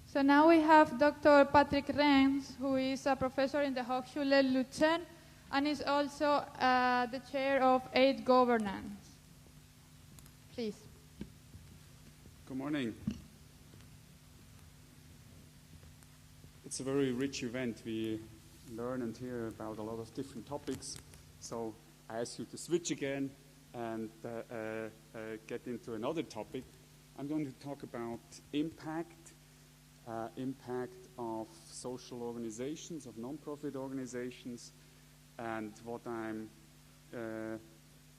So now we have Dr. Patrick RENZ, who is a professor in the Hochschule Luzern and is also the chair of aid governance. Please. Good morning. It's a very rich event. We learn and hear about a lot of different topics. So I ask you to switch again and get into another topic. I'm going to talk about impact of social organizations, of non-profit organizations, and what I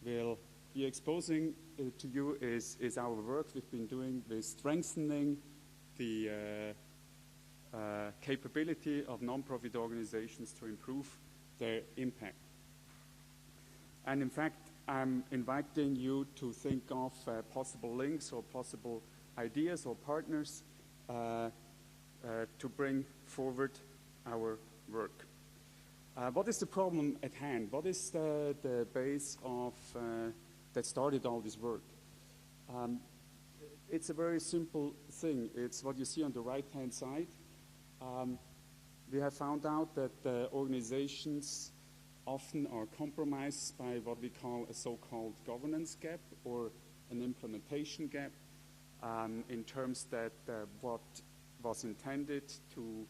will be exposing to you is our work we've been doing with strengthening the capability of non-profit organizations to improve their impact. And in fact, I'm inviting you to think of possible links or possible ideas or partners to bring forward our work. What is the problem at hand? What is the base of that started all this work? It's a very simple thing. It's what you see on the right-hand side. We have found out that organizations often are compromised by what we call a so-called governance gap or an implementation gap, in terms that what was intended to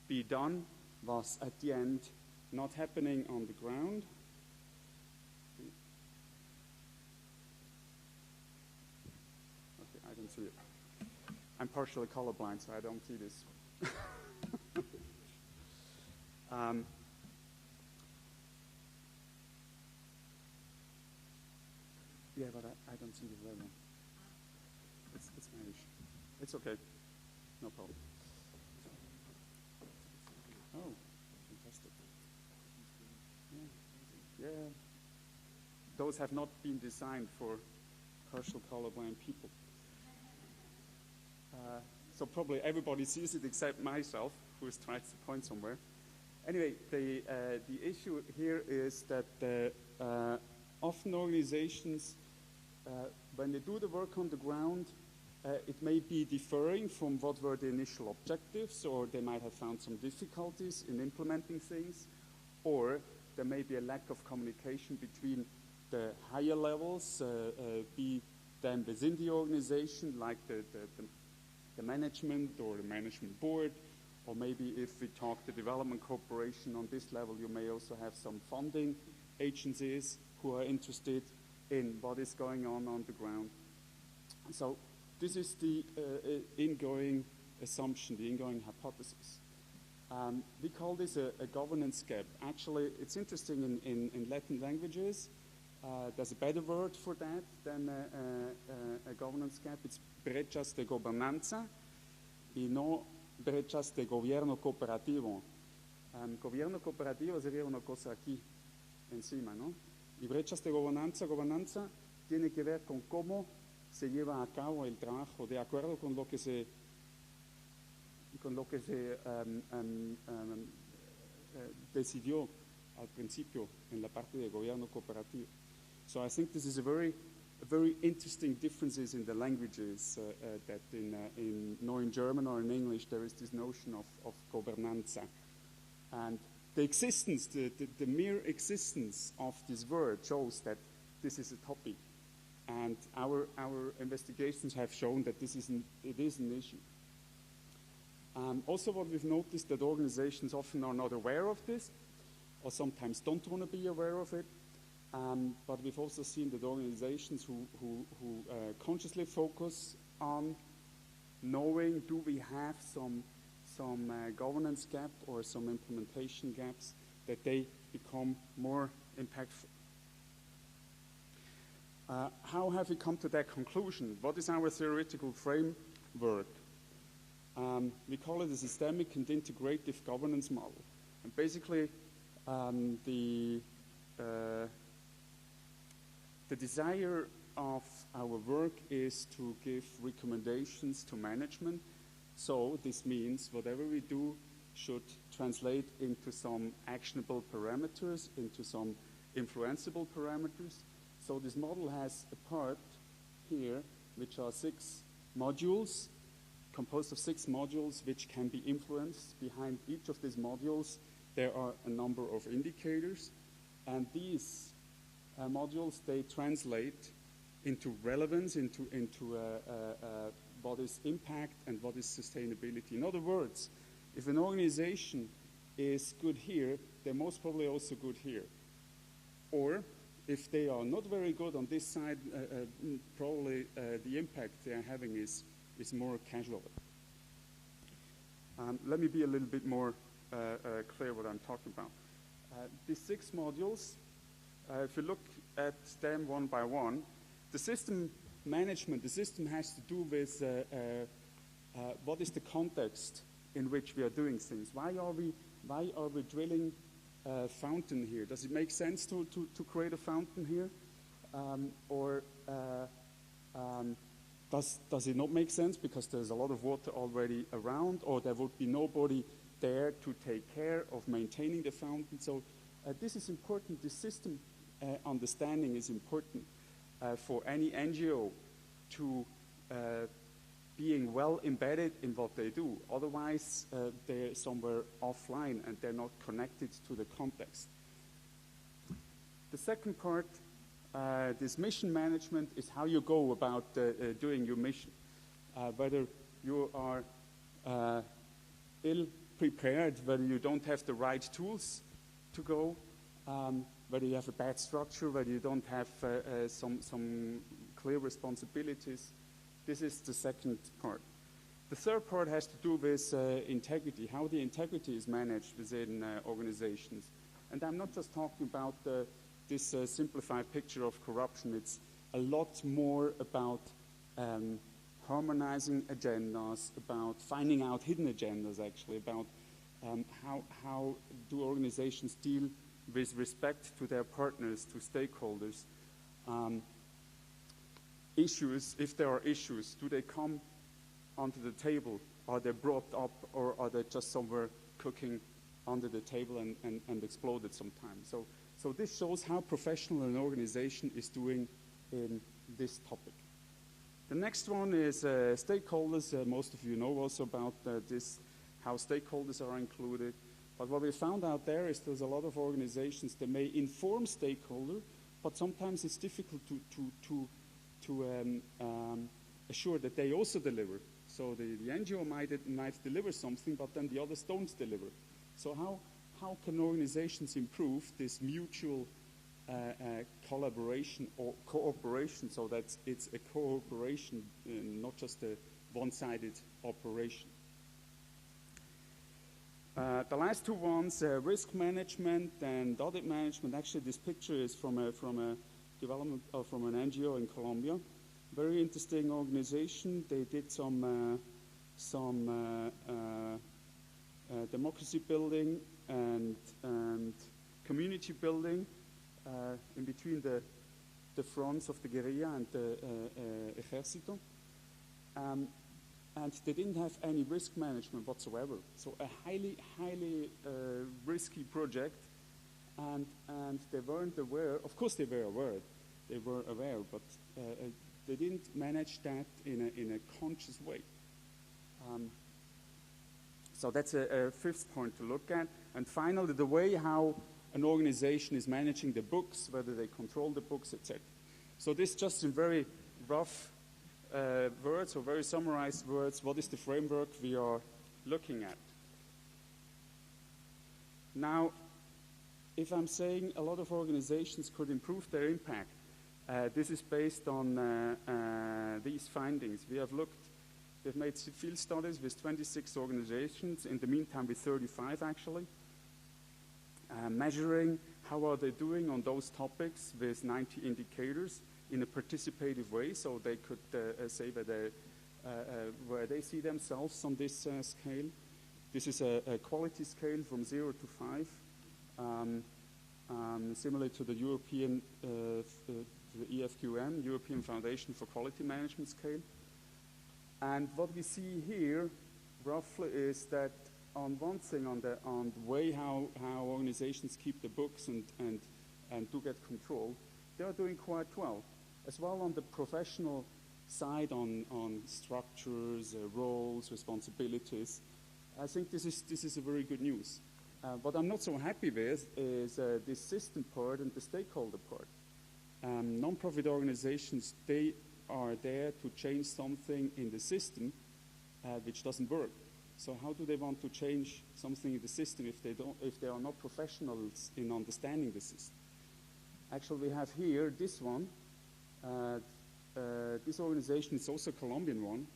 be done was at the end not happening on the ground. Okay, I don't see it. I'm partially colorblind, so I don't see this. Yeah, but I don't see the red one. It's Spanish. It's okay. No problem. Oh, fantastic. Yeah. Those have not been designed for partial colorblind people. So probably everybody sees it except myself, who is trying to point somewhere. Anyway, the issue here is that often organizations, when they do the work on the ground, it may be differing from what were the initial objectives, or they might have found some difficulties in implementing things, or there may be a lack of communication between the higher levels, be them within the organization, like the management or the management board, or maybe if we talk the development corporation on this level, you may also have some funding agencies who are interested in what is going on the ground. So this is the ingoing assumption, the ingoing hypothesis. We call this a governance gap. Actually, it's interesting in Latin languages. There's a better word for that than a governance gap. It's brechas de gobernanza y no brechas de gobierno cooperativo. Gobierno cooperativo sería una cosa aquí encima, ¿no? Y brechas de gobernanza tiene que ver con cómo se lleva a cabo el trabajo de acuerdo con lo que se decidió al principio en la parte de gobierno cooperativo. So I think this is a very interesting differences in the languages that in German or in English there is this notion of gobernanza, and the existence, the mere existence of this word shows that this is a topic. And our investigations have shown that it is an issue. Also what we've noticed that organizations often are not aware of this, or sometimes don't want to be aware of it. But we've also seen that organizations who consciously focus on knowing, do we have some governance gap or some implementation gaps, that they become more impactful. How have we come to that conclusion? What is our theoretical framework? We call it a systemic and integrative governance model. And basically, the desire of our work is to give recommendations to management. So this means whatever we do should translate into some actionable parameters, into some influenceable parameters. So this model has a part here, which are 6 modules, composed of 6 modules which can be influenced. Behind each of these modules, there are a number of indicators, and these modules, they translate into relevance, into what is impact and what is sustainability. In other words, if an organization is good here, they're most probably also good here. Or if they are not very good on this side, probably the impact they are having is more casual. Let me be a little bit more clear what I'm talking about. These 6 modules, if you look at them one by one, the system management, the system has to do with what is the context in which we are doing things. Why are we drilling a fountain here? Does it make sense to create a fountain here? Does it not make sense because there's a lot of water already around, or there would be nobody there to take care of maintaining the fountain? So this is important. The system understanding is important for any NGO to being well embedded in what they do. Otherwise, they're somewhere offline and they're not connected to the context. The second part, this mission management, is how you go about doing your mission. Whether you are ill-prepared, whether you don't have the right tools to go, whether you have a bad structure, whether you don't have some clear responsibilities. This is the second part. The third part has to do with integrity, how the integrity is managed within organizations. And I'm not just talking about this simplified picture of corruption. It's a lot more about harmonizing agendas, about finding out hidden agendas, actually, about how do organizations deal with respect to their partners, to stakeholders. Issues, if there are issues, do they come onto the table? Are they brought up, or are they just somewhere cooking under the table and exploded sometimes? So this shows how professional an organization is doing in this topic. The next one is stakeholders. Most of you know also about this, how stakeholders are included. But what we found out there is there's a lot of organizations that may inform stakeholder, but sometimes it's difficult to assure that they also deliver. So the NGO might deliver something, but then the others don't deliver. So how can organizations improve this mutual collaboration or cooperation, so that it's a cooperation, not just a one-sided operation? The last two ones, risk management and audit management. Actually, this picture is from a development from an NGO in Colombia. Very interesting organization. They did some democracy building and community building in between the fronts of the guerrilla and the ejército. And they didn't have any risk management whatsoever. So a highly risky project, and they weren't aware. Of course, they were aware. They were aware, but they didn't manage that in a conscious way. So that's a fifth point to look at. And finally, the way how an organization is managing the books, whether they control the books, etc. So this just in very rough words, or very summarized words, what is the framework we are looking at? Now, if I'm saying a lot of organizations could improve their impact, this is based on these findings. We've made field studies with 26 organizations, in the meantime with 35 actually, measuring how are they doing on those topics with 90 indicators in a participative way, so they could say where they see themselves on this scale. This is a quality scale from 0 to 5, similar to the European, the EFQM, European Foundation for Quality Management scale. And what we see here, roughly, is that on one thing, on the way how organizations keep the books and do get control, they are doing quite well. As well on the professional side on structures, roles, responsibilities. I think this is a very good news. What I'm not so happy with is this system part and the stakeholder part. Non-profit organizations, they are there to change something in the system which doesn't work. So how do they want to change something in the system if they are not professionals in understanding the system? Actually, we have here this one. This organization is also a Colombian one.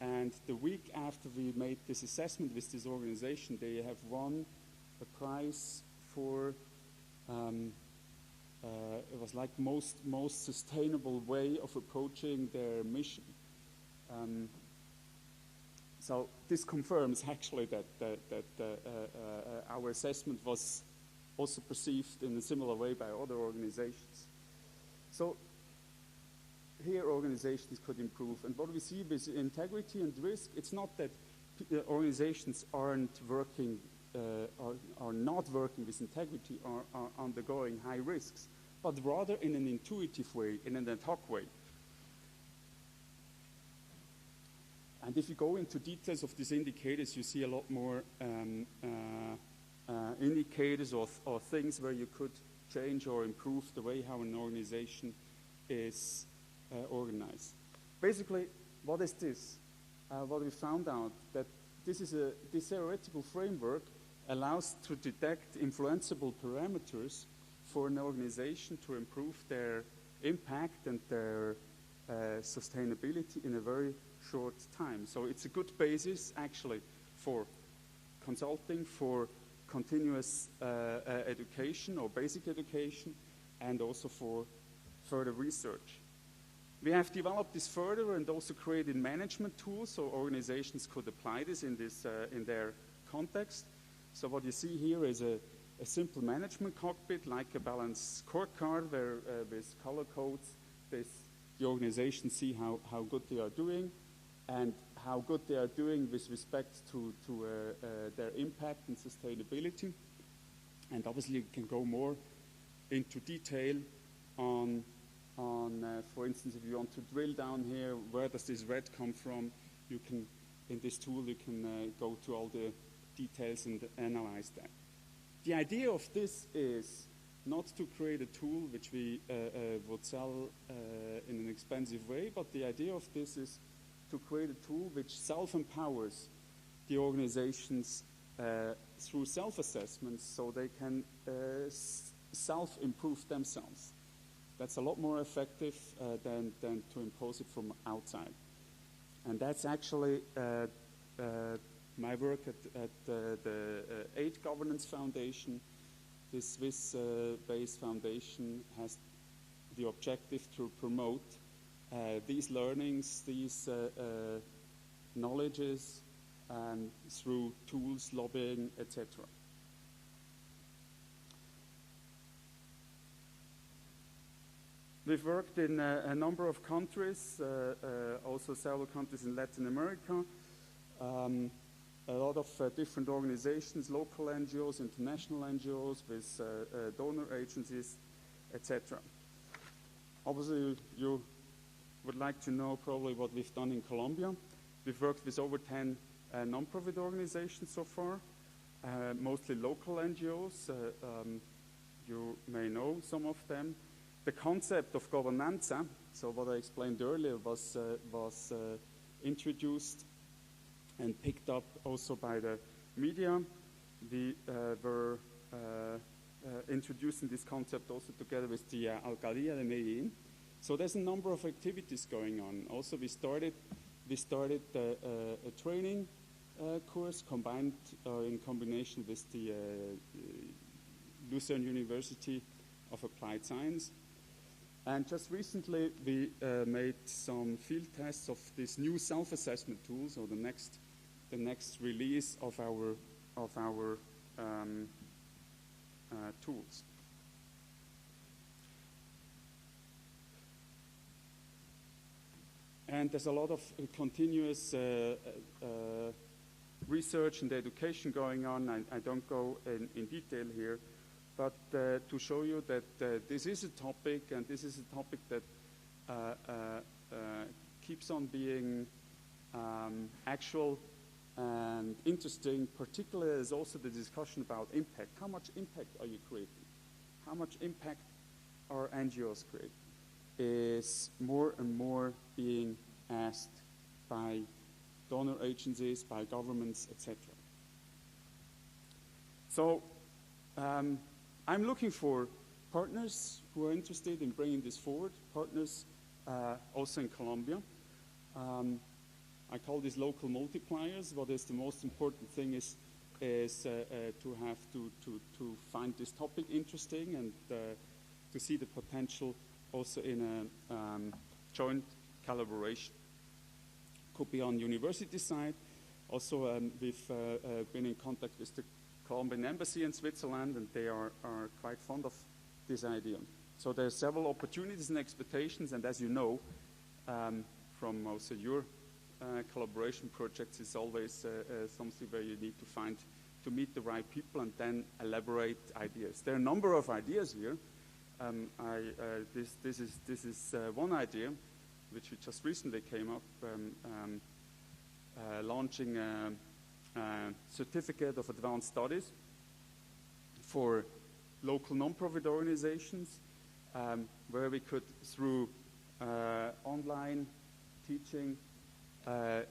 And the week after we made this assessment with this organization, they have won a prize for, it was like most sustainable way of approaching their mission. So this confirms actually that our assessment was also perceived in a similar way by other organizations. So here organizations could improve. And what we see with integrity and risk, it's not that organizations aren't working, are not working with integrity or are undergoing high risks, but rather in an intuitive way, in an ad hoc way. And if you go into details of these indicators, you see a lot more indicators or things where you could change or improve the way how an organization is organized. Basically, what is this? What we found out that this theoretical framework allows to detect influenceable parameters for an organization to improve their impact and their sustainability in a very short time. So it's a good basis actually for consulting, for continuous education or basic education, and also for further research. We have developed this further and also created management tools so organizations could apply this in their context. So what you see here is a simple management cockpit, like a balanced scorecard where with color codes the organizations see how good they are doing and how good they are doing with respect to their impact and sustainability. And obviously you can go more into detail on for instance, if you want to drill down here, where does this red come from? You can, in this tool, you can go to all the details and analyze that. The idea of this is not to create a tool which we would sell in an expensive way, but the idea of this is to create a tool which self-empowers the organizations through self-assessments so they can self-improve themselves. That's a lot more effective than to impose it from outside. And that's actually my work at the Aid Governance Foundation. This Swiss-based foundation has the objective to promote these learnings, these knowledges through tools, lobbying, etc. We've worked in a number of countries, also several countries in Latin America, a lot of different organizations, local NGOs, international NGOs, with donor agencies, etc. Obviously, you would like to know probably what we've done in Colombia. We've worked with over 10 non-profit organizations so far, mostly local NGOs. You may know some of them. The concept of gobernanza, so what I explained earlier, was introduced and picked up also by the media. We were introducing this concept also together with the Alcaldía de Medellín. So there's a number of activities going on. Also, we started a training course combined in combination with the Luzern University of Applied Science. And just recently, we made some field tests of this new self-assessment tool, so the next release of our tools. And there's a lot of continuous research and education going on. I don't go in detail here. But to show you that this is a topic, and this is a topic that keeps on being actual and interesting. Particularly is also the discussion about impact. How much impact are you creating? How much impact are NGOs creating? Is more and more being asked by donor agencies, by governments, etc. So I'm looking for partners who are interested in bringing this forward, partners also in Colombia. I call these local multipliers. What is the most important thing is to have to find this topic interesting and to see the potential also in a joint collaboration. Could be on university side. Also, we've been in contact with the Colombian embassy in Switzerland, and they are quite fond of this idea. So there are several opportunities and expectations, and as you know, from also your collaboration projects, is always something where you need to meet the right people and then elaborate ideas. There are a number of ideas here. This is one idea which we just recently came up, launching a certificate of advanced studies for local non-profit organizations, where we could, through online teaching,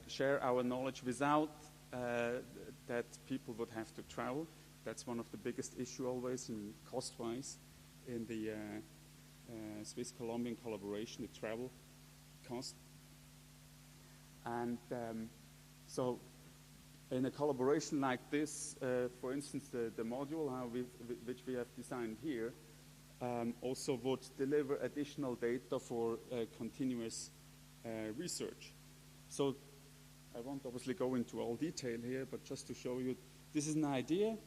share our knowledge without that people would have to travel. That's one of the biggest issues always, in cost-wise, in the Swiss-Colombian collaboration, the travel cost. And so in a collaboration like this, for instance, the module which we have designed here also would deliver additional data for continuous research. So I won't obviously go into all detail here, but just to show you, this is an idea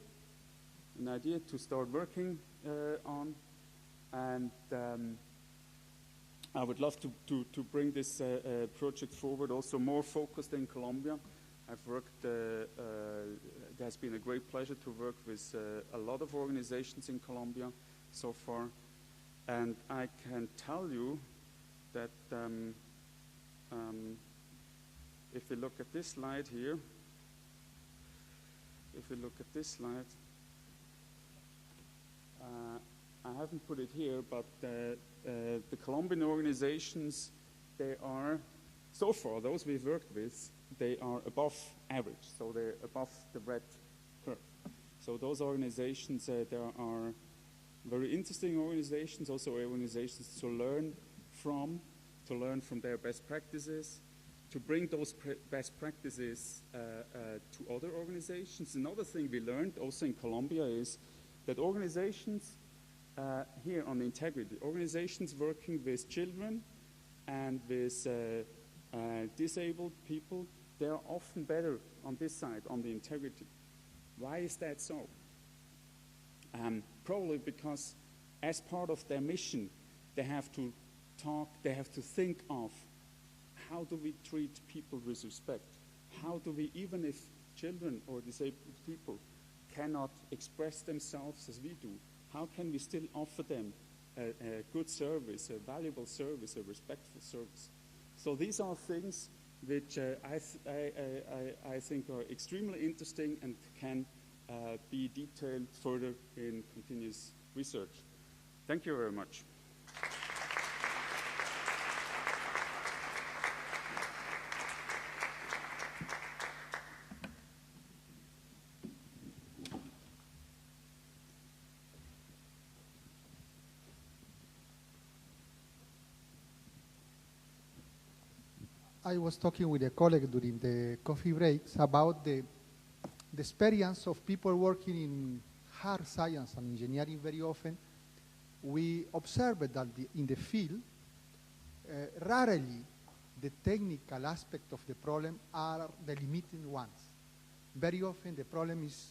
to start working on, and I would love to bring this project forward, also more focused in Colombia. I've worked, it has been a great pleasure to work with a lot of organizations in Colombia so far, and I can tell you that if we look at this slide here, I haven't put it here, but the Colombian organizations, they are, so far, those we've worked with, they are above average, so they're above the red curve. So those organizations, there are very interesting organizations, also organizations to learn from their best practices, to bring those best practices to other organizations. Another thing we learned also in Colombia is that organizations here on integrity, organizations working with children and with disabled people, they are often better on this side, on the integrity. Why is that so? Probably because as part of their mission, they have to think of how do we treat people with respect? How do we, even if children or disabled people cannot express themselves as we do, how can we still offer them a good service, a valuable service, a respectful service? So these are things which I think are extremely interesting and can be detailed further in continuous research. Thank you very much. I was talking with a colleague during the coffee breaks about the experience of people working in hard science and engineering. Very often we observe that in the field, rarely the technical aspect of the problem are the limiting ones. Very often the problem is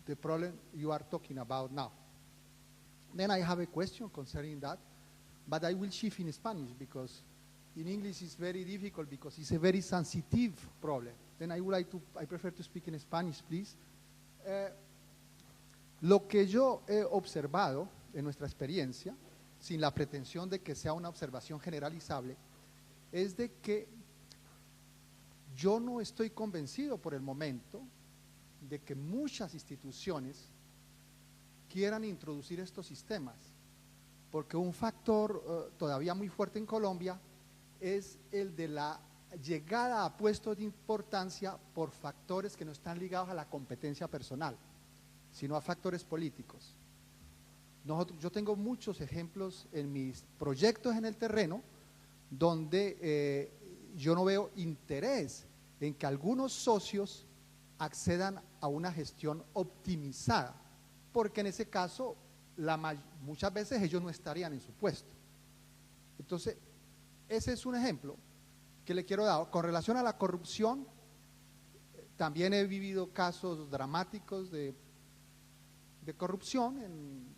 the problem you are talking about now. Then I have a question concerning that, but I will shift in Spanish because in English it's very difficult because it's a very sensitive problem. Then I prefer to speak in Spanish, please. Lo que yo he observado en nuestra experiencia, sin la pretensión de que sea una observación generalizable, es de que yo no estoy convencido por el momento de que muchas instituciones quieran introducir estos sistemas, porque un factor todavía muy fuerte en Colombia es el de la llegada a puestos de importancia por factores que no están ligados a la competencia personal, sino a factores políticos. Yo tengo muchos ejemplos en mis proyectos en el terreno donde yo no veo interés en que algunos socios accedan a una gestión optimizada, porque en ese caso muchas veces ellos no estarían en su puesto. Entonces, ese es un ejemplo que le quiero dar. Con relación a la corrupción, también he vivido casos dramáticos de corrupción, en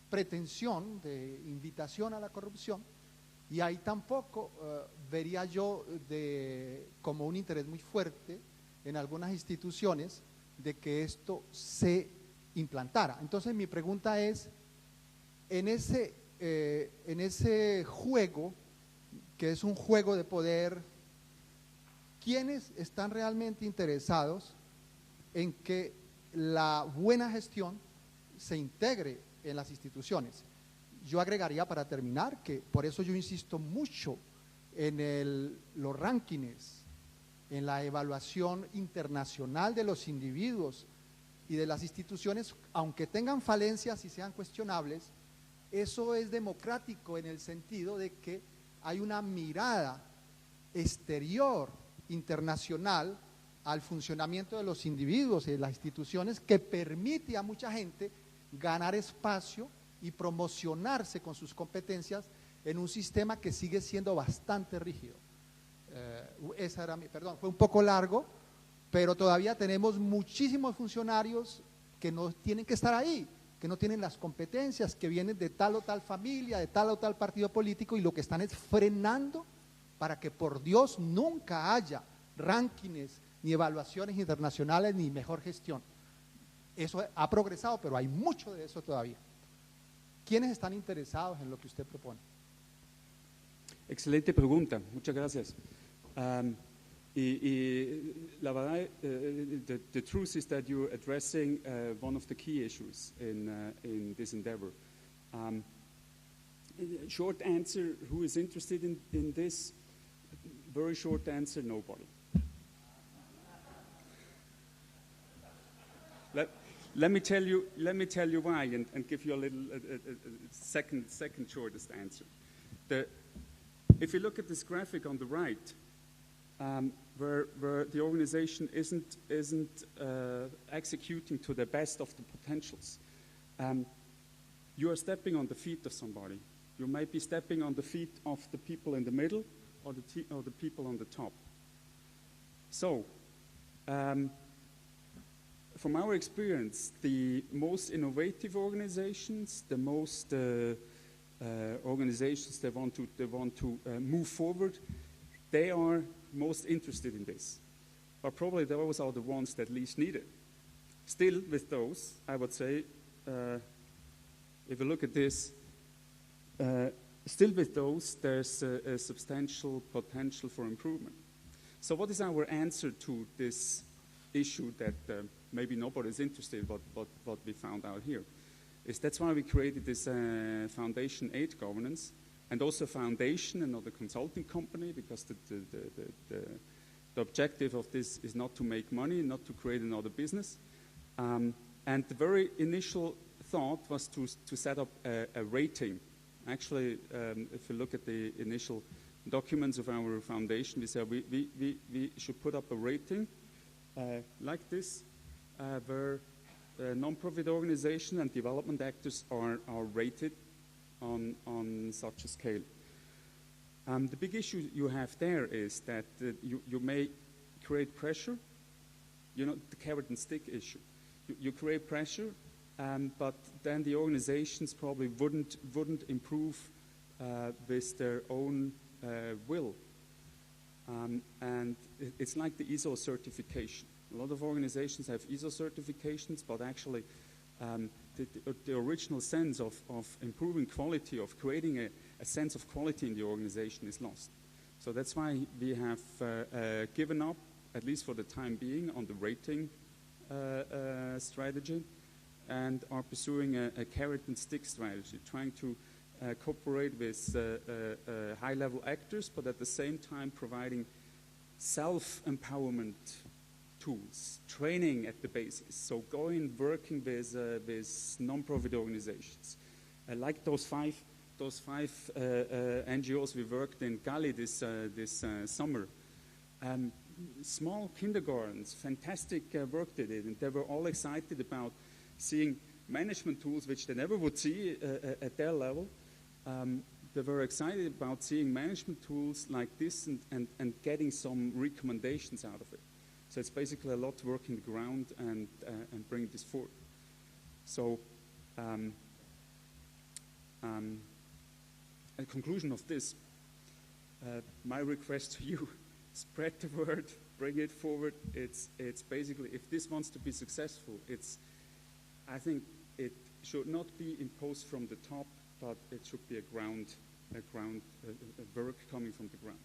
pretensión de invitación a la corrupción, y ahí tampoco vería yo como un interés muy fuerte en algunas instituciones de que esto se implantara. Entonces mi pregunta es, en ese juego, que es un juego de poder, ¿quiénes están realmente interesados en que la buena gestión se integre en las instituciones? Yo agregaría, para terminar, que por eso yo insisto mucho en los rankings, en la evaluación internacional de los individuos y de las instituciones, aunque tengan falencias y sean cuestionables. Eso es democrático en el sentido de que hay una mirada exterior, internacional, al funcionamiento de los individuos y de las instituciones, que permite a mucha gente ganar espacio y promocionarse con sus competencias en un sistema que sigue siendo bastante rígido. Esa era perdón, fue un poco largo, pero todavía tenemos muchísimos funcionarios que no tienen que estar ahí, que no tienen las competencias, que vienen de tal o tal familia, de tal o tal partido político, y lo que están es frenando para que, por Dios, nunca haya rankings, ni evaluaciones internacionales, ni mejor gestión. Eso ha progresado, pero hay mucho de eso todavía. ¿Quiénes están interesados en lo que usted propone? Excelente pregunta, muchas gracias. La verdad, the truth is that you're addressing one of the key issues in this endeavor. Short answer, who is interested in this? Very short answer, nobody. Let me tell you why, and give you a little second shortest answer. If you look at this graphic on the right, where the organization isn't executing to the best of the potentials, you are stepping on the feet of somebody. You might be stepping on the feet of the people in the middle, or the people on the top. So, from our experience, the most innovative organizations, the most organizations that want to move forward, they are most interested in this. But probably those are the ones that least need it. Still, with those, I would say, if you look at this, still with those, there's a substantial potential for improvement. So what is our answer to this issue that maybe nobody is interested, but what we found out here? That's why we created this Foundation 8 governance, and also foundation and not a consulting company, because the objective of this is not to make money, not to create another business. And the very initial thought was to set up a rating. Actually, if you look at the initial documents of our foundation, we said we should put up a rating like this, where non-profit organizations and development actors are rated on such a scale. The big issue you have there is that you may create pressure, the carrot and stick issue. You create pressure, but then the organizations probably wouldn't improve with their own will. And it's like the ISO certification. A lot of organizations have ISO certifications, but actually the original sense of improving quality, of creating a sense of quality in the organization is lost. So that's why we have given up, at least for the time being, on the rating strategy, and are pursuing a carrot and stick strategy, trying to cooperate with high-level actors, but at the same time providing self-empowerment tools, training at the basis. So going working with non-profit organizations, like those five NGOs we worked in Cali this summer. Small kindergartens, fantastic work they did, and they were all excited about seeing management tools which they never would see at their level. They were excited about seeing management tools like this and getting some recommendations out of it. So it's basically a lot of work in the ground and bringing this forward. So a conclusion of this, my request to you, spread the word, bring it forward. It's basically, if this wants to be successful, I think it should not be imposed from the top, but it should be a work coming from the ground.